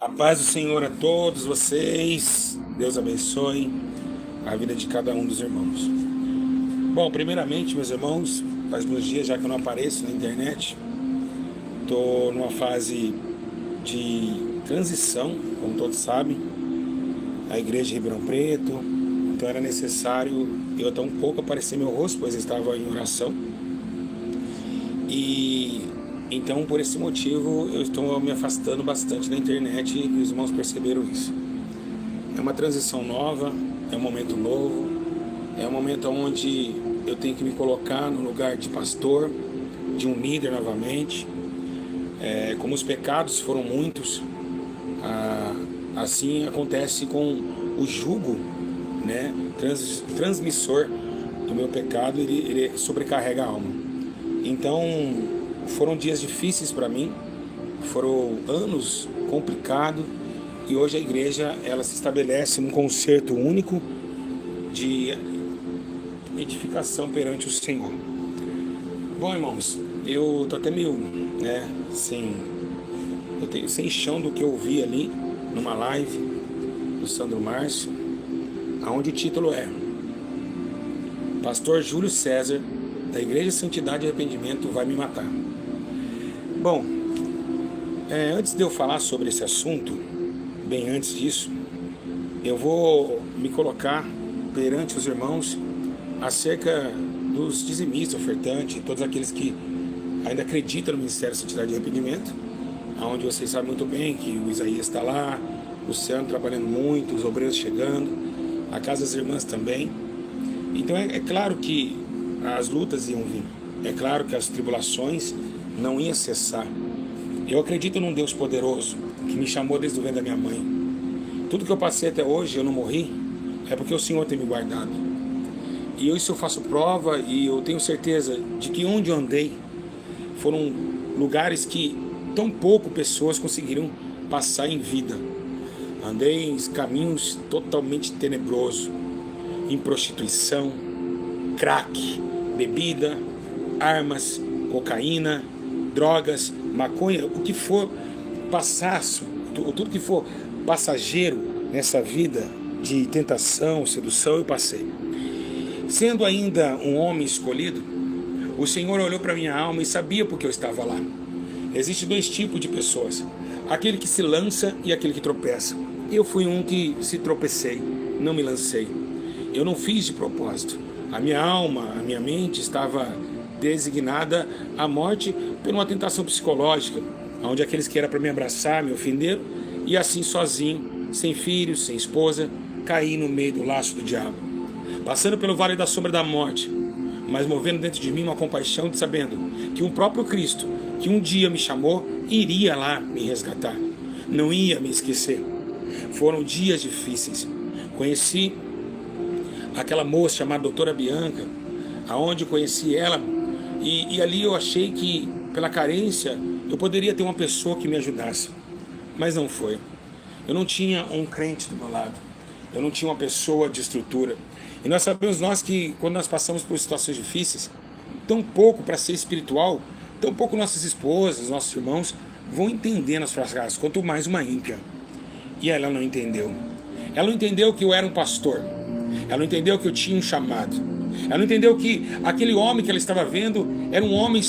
A paz do Senhor a todos vocês. Deus abençoe a vida de cada um dos irmãos. Bom, primeiramente, meus irmãos, faz uns dias já que eu não apareço na internet. Estou numa fase de transição, como todos sabem, a igreja de Ribeirão Preto. Então era necessário eu até um pouco aparecer meu rosto, pois eu estava em oração. E então, por esse motivo, eu estou me afastando bastante da internet e os irmãos perceberam isso. É uma transição nova, é um momento novo, é um momento onde eu tenho que me colocar no lugar de pastor, de um líder novamente. Como os pecados foram muitos, assim acontece com o jugo, né, transmissor do meu pecado, ele sobrecarrega a alma. Então, foram dias difíceis para mim, foram anos complicados, e hoje a igreja ela se estabelece num concerto único de edificação perante o Senhor. Bom, irmãos, eu tô até meio, sem chão do que eu vi ali numa live do Sandro Márcio, onde o título é Pastor Júlio César, da Igreja Santidade e Arrependimento, vai me matar. Bom, antes de eu falar sobre esse assunto, bem antes disso, eu vou me colocar perante os irmãos acerca dos dizimistas, ofertantes, todos aqueles que ainda acreditam no Ministério Santidade e Arrependimento, onde vocês sabem muito bem que o Isaías está lá, o Luciano trabalhando muito, os obreiros chegando, a casa das irmãs também. Então é claro que as lutas iam vir, é claro que as tribulações não iam cessar. Eu acredito num Deus poderoso que me chamou desde o ventre da minha mãe. Tudo que eu passei até hoje, eu não morri, é porque o Senhor tem me guardado. E isso eu faço prova, e eu tenho certeza de que onde eu andei foram lugares que tão pouco pessoas conseguiram passar em vida. Andei em caminhos totalmente tenebrosos, em prostituição, crack, bebida, armas, cocaína, drogas, maconha, o que for tudo que for passageiro nessa vida de tentação, sedução, eu passei. Sendo ainda um homem escolhido, o Senhor olhou para minha alma e sabia porque eu estava lá. Existem dois tipos de pessoas, aquele que se lança e aquele que tropeça. Eu fui um que se tropecei, não me lancei. Eu não fiz de propósito. A minha alma, a minha mente estava designada à morte por uma tentação psicológica, onde aqueles que eram para me abraçar me ofenderam, e assim sozinho, sem filhos, sem esposa, caí no meio do laço do diabo, passando pelo vale da sombra da morte, mas movendo dentro de mim uma compaixão de sabendo que o próprio Cristo, que um dia me chamou, iria lá me resgatar, não ia me esquecer. Foram dias difíceis. Conheci aquela moça chamada doutora Bianca, aonde eu conheci ela, e ali eu achei que, pela carência, eu poderia ter uma pessoa que me ajudasse, mas não foi. Eu não tinha um crente do meu lado, eu não tinha uma pessoa de estrutura, e nós sabemos que quando nós passamos por situações difíceis, tão pouco para ser espiritual, tão pouco nossas esposas, nossos irmãos vão entender nas fracassos, quanto mais uma ímpia. E ela não entendeu. Ela não entendeu que eu era um pastor. Ela não entendeu que eu tinha um chamado. Ela não entendeu que aquele homem que ela estava vendo era um homem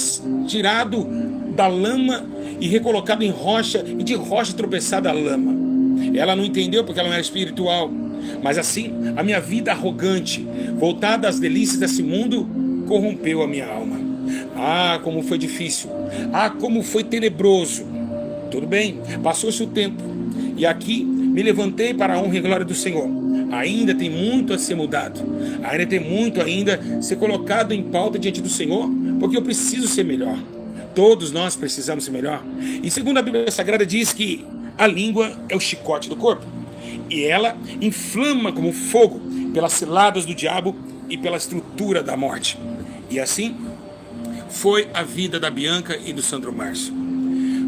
tirado da lama e recolocado em rocha, e de rocha tropeçada à lama. Ela não entendeu porque ela não era espiritual. Mas assim, a minha vida arrogante, voltada às delícias desse mundo, corrompeu a minha alma. Ah, como foi difícil. Ah, como foi tenebroso. Tudo bem, passou-se o tempo, e aqui me levantei para a honra e glória do Senhor. Ainda tem muito a ser mudado, ainda tem muito ainda a ser colocado em pauta diante do Senhor, porque eu preciso ser melhor. Todos nós precisamos ser melhor. E segundo a Bíblia Sagrada diz que a língua é o chicote do corpo, e ela inflama como fogo pelas ciladas do diabo e pela estrutura da morte. E assim foi a vida da Bianca e do Sandro Márcio.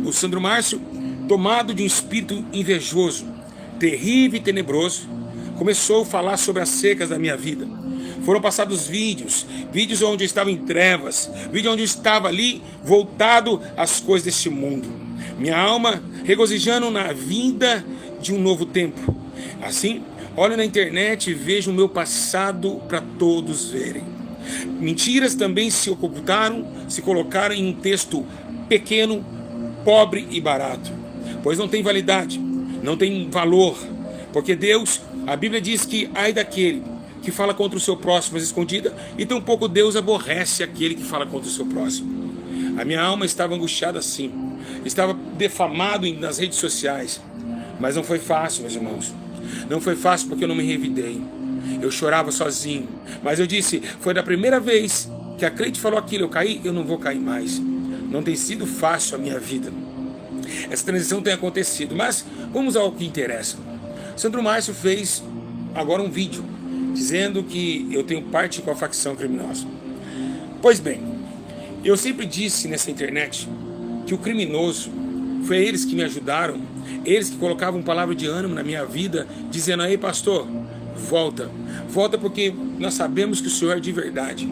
O Sandro Márcio, tomado de um espírito invejoso, terrível e tenebroso, começou a falar sobre as secas da minha vida. Foram passados vídeos onde eu estava em trevas, vídeo onde eu estava ali voltado às coisas deste mundo. minha alma regozijando na vinda de um novo tempo. Assim, olho na internet e vejo o meu passado para todos verem. Mentiras também se ocultaram, se colocaram em um texto pequeno, pobre e barato, pois não tem validade, não tem valor, porque Deus, a Bíblia diz que ai daquele que fala contra o seu próximo às escondidas, e tampouco Deus aborrece aquele que fala contra o seu próximo. A minha alma estava angustiada assim, estava defamado nas redes sociais, mas não foi fácil, meus irmãos. Não foi fácil porque eu não me revidei. Eu chorava sozinho, mas eu disse, foi da primeira vez que a Cleide falou aquilo, eu caí, eu não vou cair mais. Não tem sido fácil a minha vida. Essa transição tem acontecido, mas vamos ao que interessa. Sandro Márcio fez agora um vídeo dizendo que eu tenho parte com a facção criminosa. Pois bem, eu sempre disse nessa internet que o criminoso foi eles que me ajudaram, eles que colocavam palavra de ânimo na minha vida, dizendo, aí pastor, volta porque nós sabemos que o Senhor é de verdade,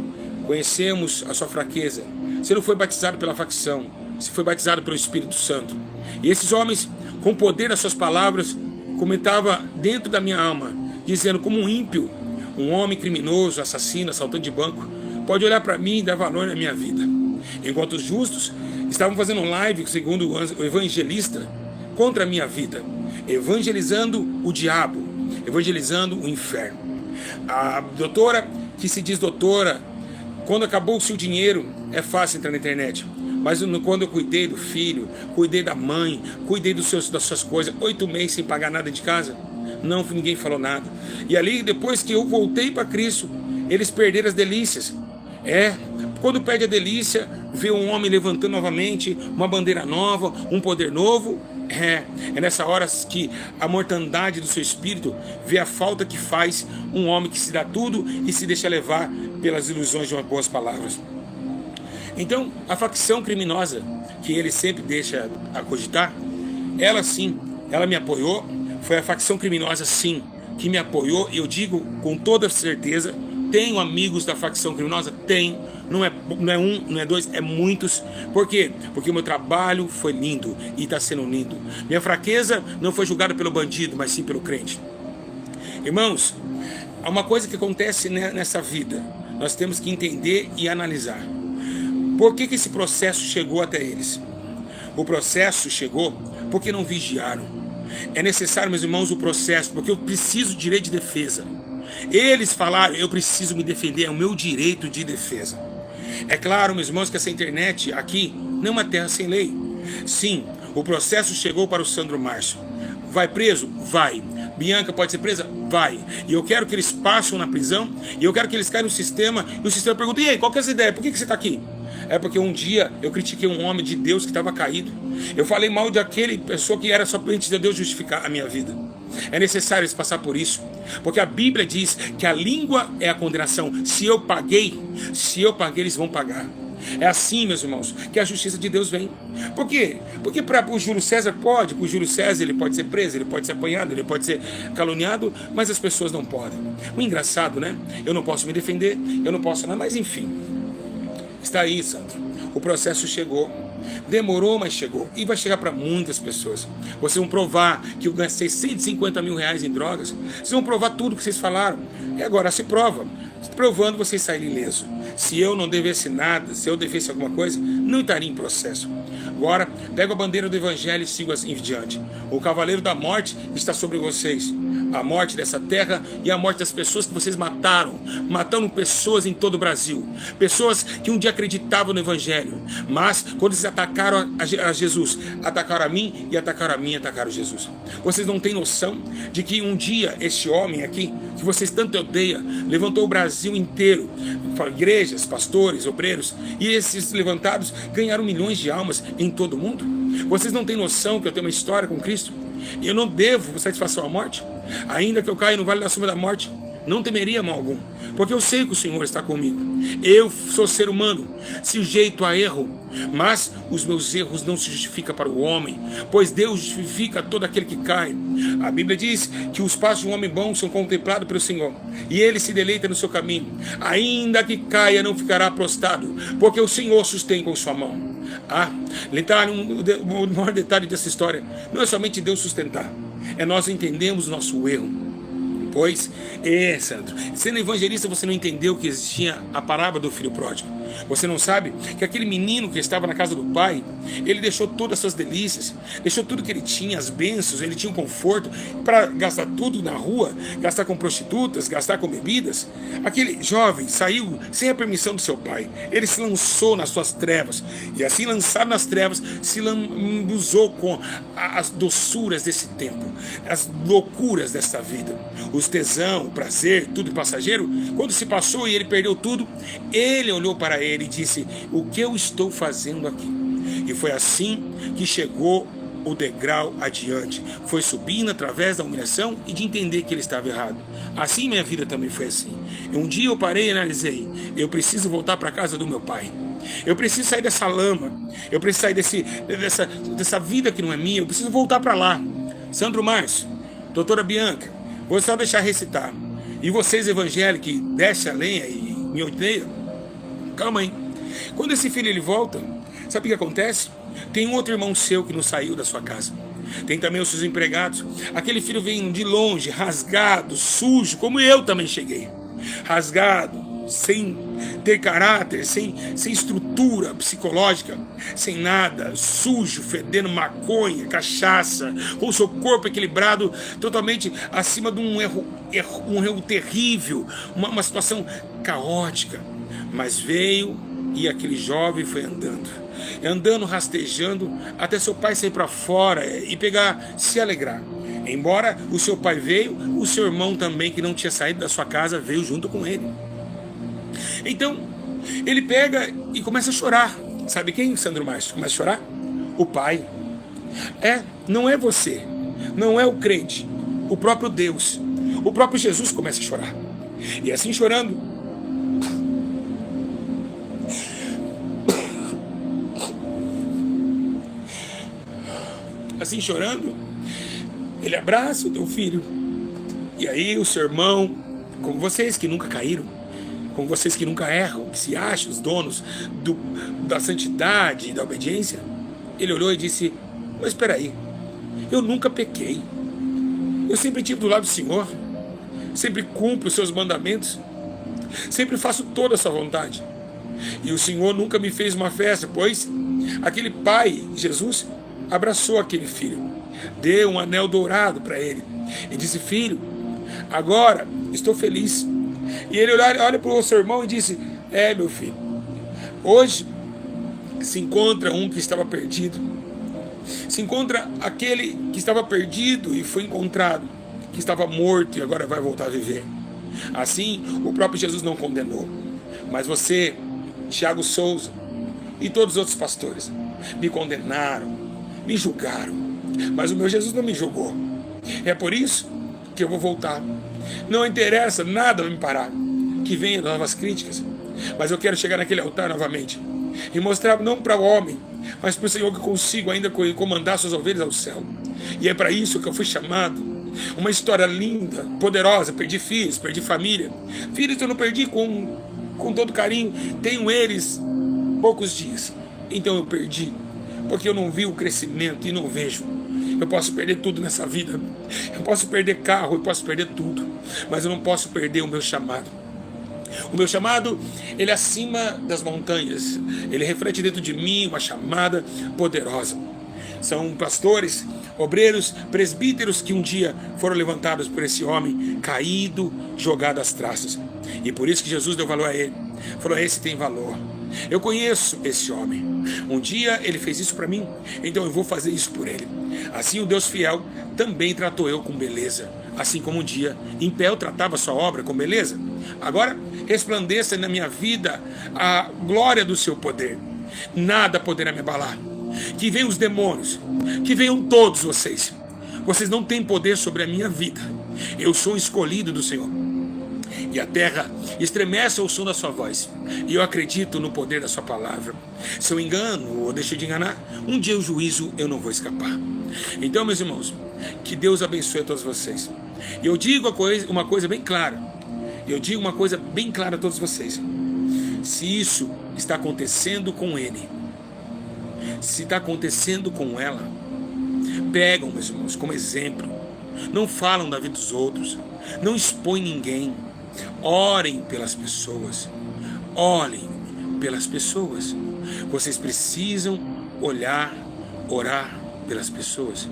conhecemos a sua fraqueza, você não foi batizado pela facção, você foi batizado pelo Espírito Santo. E esses homens, com o poder das suas palavras, comentavam dentro da minha alma, dizendo como um ímpio, um homem criminoso, assassino, assaltante de banco, pode olhar para mim e dar valor na minha vida. Enquanto os justos estavam fazendo um live, segundo o evangelista, contra a minha vida, evangelizando o diabo, evangelizando o inferno. A doutora, que se diz doutora, quando acabou-se o dinheiro, é fácil entrar na internet. Mas quando eu cuidei do filho, cuidei da mãe, cuidei das suas coisas, 8 meses sem pagar nada de casa, ninguém falou nada. E ali, depois que eu voltei para Cristo, eles perderam as delícias. Quando perde a delícia, vê um homem levantando novamente, uma bandeira nova, um poder novo. É nessa hora que a mortandade do seu espírito vê a falta que faz um homem que se dá tudo e se deixa levar pelas ilusões de umas boas palavras. Então, a facção criminosa, que ele sempre deixa a cogitar, ela sim, ela me apoiou. Foi a facção criminosa sim, que me apoiou. E eu digo com toda certeza, tenho amigos da facção criminosa? Tenho. Não é um, não é dois, é muitos. Por quê? Porque o meu trabalho foi lindo e está sendo lindo. Minha fraqueza não foi julgada pelo bandido, mas sim pelo crente. Irmãos, há uma coisa que acontece nessa vida. Nós temos que entender e analisar. Por que esse processo chegou até eles? O processo chegou porque não vigiaram. É necessário, meus irmãos, o processo, porque eu preciso de direito de defesa. Eles falaram, eu preciso me defender, é o meu direito de defesa. É claro, meus irmãos, que essa internet aqui não é uma terra sem lei. Sim, o processo chegou para o Sandro Márcio. Vai preso? Vai. Bianca pode ser presa? Vai. E eu quero que eles passem na prisão, e eu quero que eles caiam no sistema, e o sistema pergunta, e aí, qual que é essa ideia? Por que você está aqui? É porque um dia eu critiquei um homem de Deus que estava caído. Eu falei mal daquele pessoa que era somente de Deus justificar a minha vida. É necessário eles passar por isso, porque a Bíblia diz que a língua é a condenação. Se eu paguei, eles vão pagar. É assim, meus irmãos, que a justiça de Deus vem. Por quê? Porque para o Júlio César pode, para o Júlio César ele pode ser preso, ele pode ser apanhado, ele pode ser caluniado, mas as pessoas não podem. O engraçado, né? Eu não posso me defender, eu não posso nada, mas enfim. Está aí, Sandro. O processo chegou. Demorou, mas chegou. E vai chegar para muitas pessoas. Vocês vão provar que eu gastei 150 mil reais em drogas. Vocês vão provar tudo que vocês falaram. E agora se prova. Provando, vocês saírem ileso. Se eu não devesse nada, se eu devesse alguma coisa, não estaria em processo. Agora, pego a bandeira do Evangelho e sigo assim em diante. O cavaleiro da morte está sobre vocês. A morte dessa terra e a morte das pessoas que vocês mataram. Mataram pessoas em todo o Brasil. Pessoas que um dia acreditavam no Evangelho. Mas, quando eles atacaram a Jesus, atacaram a mim e atacaram a mim e atacaram Jesus. Vocês não têm noção de que um dia este homem aqui, que vocês tanto odeiam, levantou o Brasil inteiro. Igrejas, pastores, obreiros. E esses levantados ganharam milhões de almas em todo o mundo. Vocês não têm noção que eu tenho uma história com Cristo? E eu não devo satisfação à morte. Ainda que eu caia no vale da sombra da morte, não temeria mal algum, porque eu sei que o Senhor está comigo. Eu sou ser humano, sujeito a erro, mas os meus erros não se justificam para o homem, pois Deus justifica todo aquele que cai. A Bíblia diz que os passos de um homem bom são contemplados pelo Senhor, e ele se deleita no seu caminho. Ainda que caia, não ficará prostrado, porque o Senhor sustém com sua mão. Detalhe, o maior detalhe dessa história não é somente Deus sustentar, é nós entendemos nosso erro. Pois, Sandro, sendo evangelista você não entendeu que existia a parábola do filho pródigo. Você não sabe que aquele menino que estava na casa do pai, ele deixou todas as suas delícias, deixou tudo que ele tinha, as bênçãos, ele tinha um conforto, para gastar tudo na rua, gastar com prostitutas, gastar com bebidas. Aquele jovem saiu sem a permissão do seu pai, ele se lançou nas suas trevas, e assim lançado nas trevas, se lambuzou com as doçuras desse tempo, as loucuras desta vida, os tesão, o prazer, tudo passageiro. Quando se passou e ele perdeu tudo, ele olhou para ele e disse: o que eu estou fazendo aqui? E foi assim que chegou o degrau adiante, foi subindo através da humilhação e de entender que ele estava errado. Assim minha vida também foi assim. Um dia eu parei e analisei: eu preciso voltar para a casa do meu pai, eu preciso sair dessa lama, eu preciso sair dessa vida que não é minha, eu preciso voltar para lá. Sandro Márcio, doutora Bianca, vou só deixar recitar. E vocês evangélicos que descem a lenha e me odeiam, calma aí. Quando esse filho ele volta, sabe o que acontece? Tem um outro irmão seu que não saiu da sua casa. Tem também os seus empregados. Aquele filho vem de longe, rasgado, sujo, como eu também cheguei. Rasgado, sem ter caráter, sem estrutura psicológica, sem nada, sujo, fedendo maconha, cachaça, com o seu corpo equilibrado totalmente acima de um erro terrível, uma situação caótica. Mas veio e aquele jovem foi andando, rastejando, até seu pai sair para fora e se alegrar. Embora o seu pai veio, o seu irmão também, que não tinha saído da sua casa, veio junto com ele. Então, ele pega e começa a chorar. Sabe quem, Sandro Márcio, começa a chorar? O pai. Não é você, não é o crente, o próprio Deus, o próprio Jesus começa a chorar. E assim chorando, ele abraça o teu filho. E aí o seu irmão, como vocês que nunca caíram, como vocês que nunca erram, que se acham os donos da santidade e da obediência, ele olhou e disse: mas espera aí, eu nunca pequei, eu sempre estive do lado do Senhor, sempre cumpro os seus mandamentos, sempre faço toda a sua vontade, e o Senhor nunca me fez uma festa. Pois aquele pai, Jesus, abraçou aquele filho, deu um anel dourado para ele e disse: filho, agora estou feliz. E ele olha para o seu irmão e disse: meu filho, hoje se encontra um que estava perdido, se encontra aquele que estava perdido e foi encontrado, que estava morto e agora vai voltar a viver. Assim o próprio Jesus não condenou, mas você, Thiago Souza e todos os outros pastores me condenaram, me julgaram, mas o meu Jesus não me julgou. É por isso que eu vou voltar. Não interessa, nada vai me parar. Que venham novas críticas, mas eu quero chegar naquele altar novamente e mostrar não para o homem, mas para o Senhor, que consigo ainda comandar suas ovelhas ao céu. E é para isso que eu fui chamado. Uma história linda, poderosa. Perdi filhos, perdi família. Filhos eu não perdi com todo carinho, tenho eles poucos dias. Então eu perdi, porque eu não vi o crescimento e não vejo. Eu posso perder tudo nessa vida, eu posso perder carro, eu posso perder tudo, mas eu não posso perder o meu chamado. O meu chamado, ele é acima das montanhas, ele reflete dentro de mim uma chamada poderosa. São pastores, obreiros, presbíteros que um dia foram levantados por esse homem caído, jogado às traças. E por isso que Jesus deu valor a ele. Falou: esse tem valor. Eu conheço esse homem. Um dia ele fez isso para mim, então eu vou fazer isso por ele. Assim o Deus fiel também tratou eu com beleza. Assim como um dia Impel tratava sua obra com beleza, agora resplandeça na minha vida a glória do seu poder. Nada poderá me abalar. Que venham os demônios, que venham todos vocês. Vocês não têm poder sobre a minha vida. Eu sou escolhido do Senhor. E a terra estremece ao som da sua voz. E eu acredito no poder da sua palavra. Se eu engano ou deixo de enganar, um dia o juízo eu não vou escapar. Então, meus irmãos, que Deus abençoe a todos vocês. E eu digo uma coisa bem clara. a todos vocês. Se isso está acontecendo com ele, se está acontecendo com ela, pegam, meus irmãos, como exemplo. Não falam da vida dos outros, não expõem ninguém. Orem pelas pessoas. Olhem pelas pessoas. Vocês precisam orar pelas pessoas.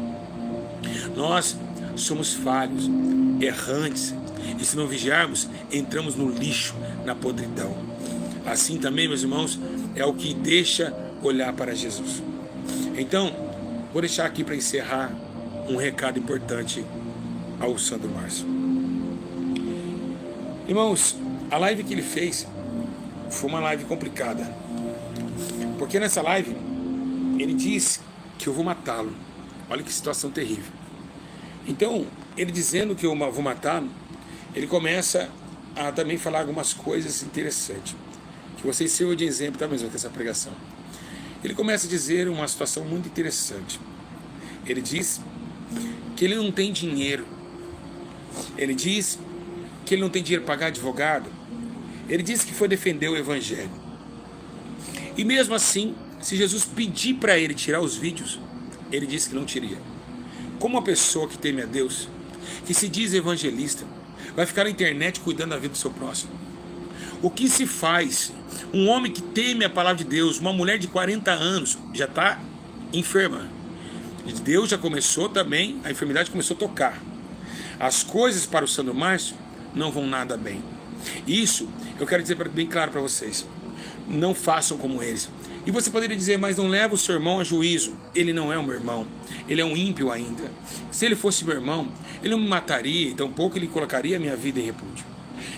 Nós somos falhos, errantes, e se não vigiarmos, entramos no lixo, na podridão. Assim também, meus irmãos, é o que deixa olhar para Jesus. Então, vou deixar aqui para encerrar um recado importante ao Sandro Márcio. Irmãos, a live que ele fez foi uma live complicada, porque nessa live ele disse que eu vou matá-lo. Olha que situação terrível. Então, ele dizendo que eu vou matá-lo, ele começa a também falar algumas coisas interessantes, que vocês sirvam de exemplo, tá mesmo, com essa pregação. Ele começa a dizer uma situação muito interessante. Ele diz que ele não tem dinheiro. Ele diz que ele não tem dinheiro para pagar advogado. Ele diz que foi defender o evangelho. E mesmo assim, se Jesus pedir para ele tirar os vídeos, ele disse que não tiraria. Como uma pessoa que teme a Deus, que se diz evangelista, vai ficar na internet cuidando da vida do seu próximo? O que se faz? Um homem que teme a palavra de Deus, uma mulher de 40 anos, já está enferma. Deus já começou também, a enfermidade começou a tocar. As coisas para o Sandro Márcio não vão nada bem. Isso eu quero dizer bem claro para vocês. Não façam como eles. E você poderia dizer, mas não leva o seu irmão a juízo. Ele não é o meu irmão. Ele é um ímpio ainda. Se ele fosse meu irmão, ele não me mataria, e tampouco ele colocaria a minha vida em repúdio.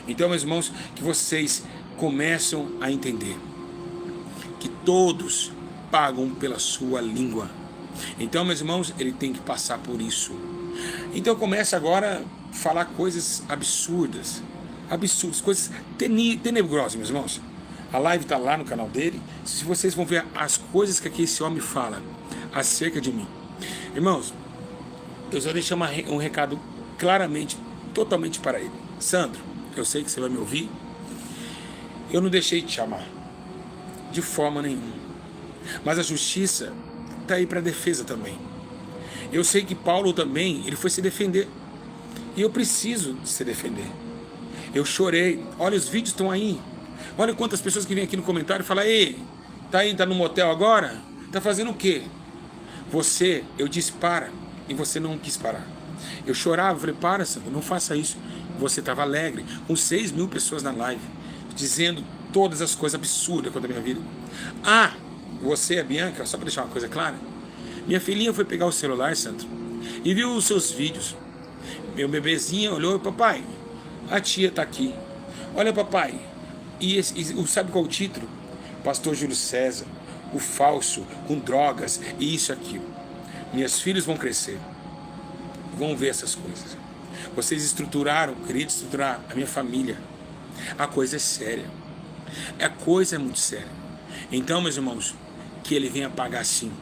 Então, meus irmãos, que vocês começam a entender que todos pagam pela sua língua. Então, meus irmãos, ele tem que passar por isso. Então começa agora a falar coisas absurdas, coisas tenebrosas, meus irmãos. A live está lá no canal dele. Se vocês vão ver as coisas que aqui esse homem fala acerca de mim. Irmãos, eu só deixo um recado claramente, totalmente para ele. Sandro, eu sei que você vai me ouvir. Eu não deixei de te chamar, de forma nenhuma. Mas a justiça está aí para defesa também. Eu sei que Paulo também, ele foi se defender. E eu preciso se defender. Eu chorei. Olha, os vídeos estão aí. Olha quantas pessoas que vêm aqui no comentário e falam: ei, tá no motel agora? Tá fazendo o quê? Eu disse para, e você não quis parar. Eu chorava, falei: para, Sandro, não faça isso. Você estava alegre, com 6.000 pessoas na live, dizendo todas as coisas absurdas contra a minha vida. Você, a Bianca, só para deixar uma coisa clara, minha filhinha foi pegar o celular, Sandro, e viu os seus vídeos. Meu bebezinho olhou: papai, a tia está aqui. Olha, papai. E sabe qual é o título? Pastor Júlio César, o falso, com drogas, e isso e aquilo. Minhas filhas vão crescer, vão ver essas coisas. Vocês queriam estruturar a minha família. A coisa é séria. A coisa é muito séria. Então, meus irmãos, que ele venha pagar sim.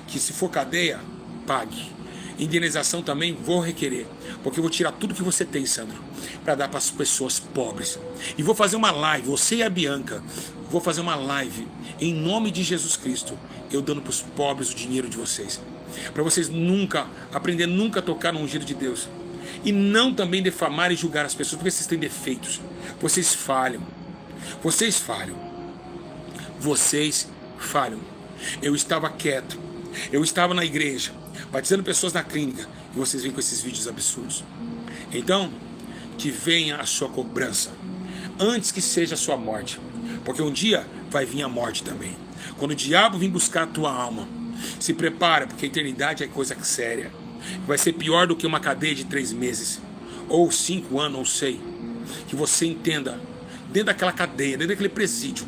Que se for cadeia, pague. Indenização também vou requerer, porque eu vou tirar tudo que você tem, Sandro, para dar para as pessoas pobres. E vou fazer uma live, você e a Bianca, vou fazer uma live em nome de Jesus Cristo, eu dando para os pobres o dinheiro de vocês, para vocês nunca a tocar no ungido de Deus, e não também defamar e julgar as pessoas, porque vocês têm defeitos, vocês falham. Eu estava quieto, eu estava na igreja, batizando pessoas na clínica, e vocês vêm com esses vídeos absurdos. Então, que venha a sua cobrança, antes que seja a sua morte, porque um dia vai vir a morte também. Quando o diabo vir buscar a tua alma, se prepara, porque a eternidade é coisa séria. Vai ser pior do que uma cadeia de 3 meses, ou 5 anos, não sei. Que você entenda, dentro daquela cadeia, dentro daquele presídio,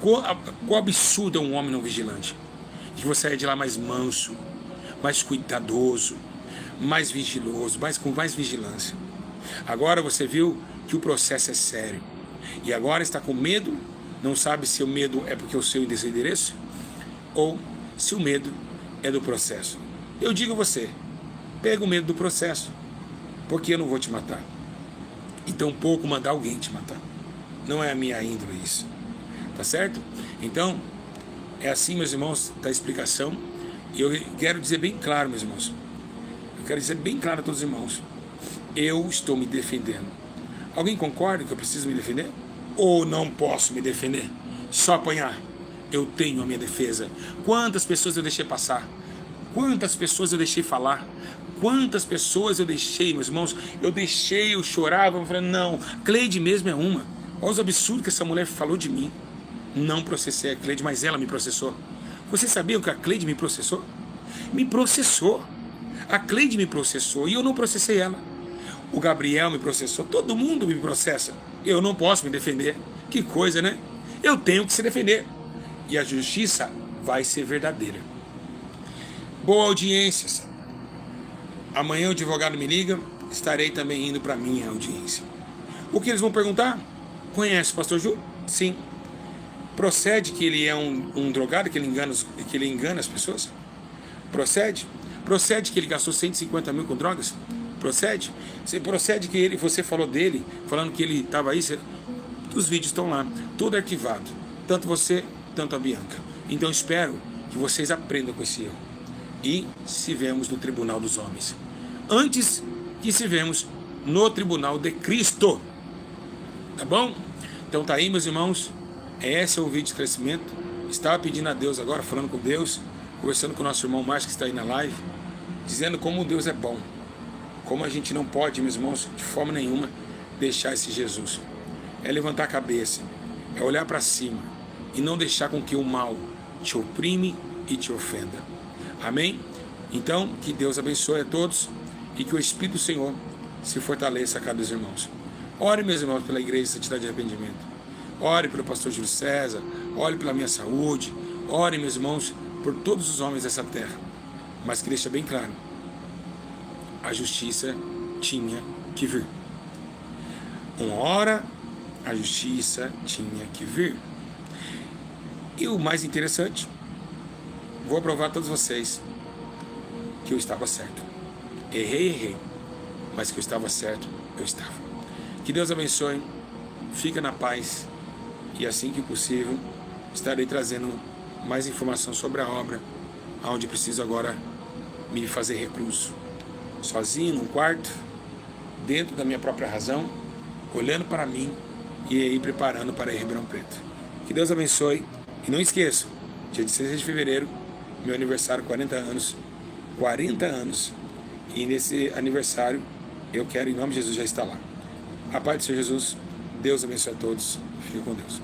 quão absurdo é um homem não vigilante. Que você saia de lá mais manso, mais cuidadoso, mais vigiloso, com mais vigilância. Agora você viu que o processo é sério. E agora está com medo, não sabe se o medo é porque o seu endereço, ou se o medo é do processo. Eu digo a você, pega o medo do processo, porque eu não vou te matar. E tampouco mandar alguém te matar. Não é a minha índole isso. Tá certo? Então, É assim, meus irmãos, da explicação. E eu quero dizer bem claro, meus irmãos. Eu quero dizer bem claro a todos os irmãos. Eu estou me defendendo. Alguém concorda que eu preciso me defender? Ou não posso me defender? Só apanhar. Eu tenho a minha defesa. Quantas pessoas eu deixei passar? Quantas pessoas eu deixei falar? Quantas pessoas eu deixei, meus irmãos? Eu chorava, eu falei, não, Cleide mesmo é uma. Olha os absurdos que essa mulher falou de mim. Não processei a Cleide, mas ela me processou. Você sabia que a Cleide me processou? Me processou. A Cleide me processou e eu não processei ela. O Gabriel me processou, todo mundo me processa. Eu não posso me defender. Que coisa, né? Eu tenho que se defender. E a justiça vai ser verdadeira. Boa audiência. Amanhã o advogado me liga, estarei também indo para a minha audiência. O que eles vão perguntar? Conhece o pastor Júlio? Sim. Procede que ele é um drogado, que ele engana as pessoas? Procede? Procede que ele gastou 150 mil com drogas? Procede? Procede que você falou dele, falando que ele estava aí, os vídeos estão lá, tudo arquivado. Tanto você, tanto a Bianca. Então espero que vocês aprendam com esse erro. E se vemos no tribunal dos homens. Antes que se vemos no tribunal de Cristo. Tá bom? Então tá aí, meus irmãos. Esse é o vídeo de esclarecimento. Estava pedindo a Deus agora, falando com Deus, conversando com o nosso irmão Márcio que está aí na live, dizendo como Deus é bom. Como a gente não pode, meus irmãos, de forma nenhuma, deixar esse Jesus. É levantar a cabeça, é olhar para cima e não deixar com que o mal te oprime e te ofenda. Amém? Então, que Deus abençoe a todos e que o Espírito do Senhor se fortaleça a cada dos irmãos. Ore, meus irmãos, pela Igreja de Santidade e Arrependimento. Ore pelo pastor Júlio César, ore pela minha saúde, ore, meus irmãos, por todos os homens dessa terra. Mas que deixa bem claro, a justiça tinha que vir. Uma hora, a justiça tinha que vir. E o mais interessante, vou provar a todos vocês que eu estava certo. Errei, mas que eu estava certo, eu estava. Que Deus abençoe, fica na paz, e assim que possível, estarei trazendo mais informação sobre a obra, onde preciso agora me fazer recluso, sozinho, num quarto, dentro da minha própria razão, olhando para mim e aí preparando para ir em Ribeirão Preto. Que Deus abençoe, e não esqueça, dia 16 de fevereiro, meu aniversário, 40 anos, e nesse aniversário eu quero, em nome de Jesus, já estar lá. A paz do Senhor Jesus, Deus abençoe a todos, fique com Deus.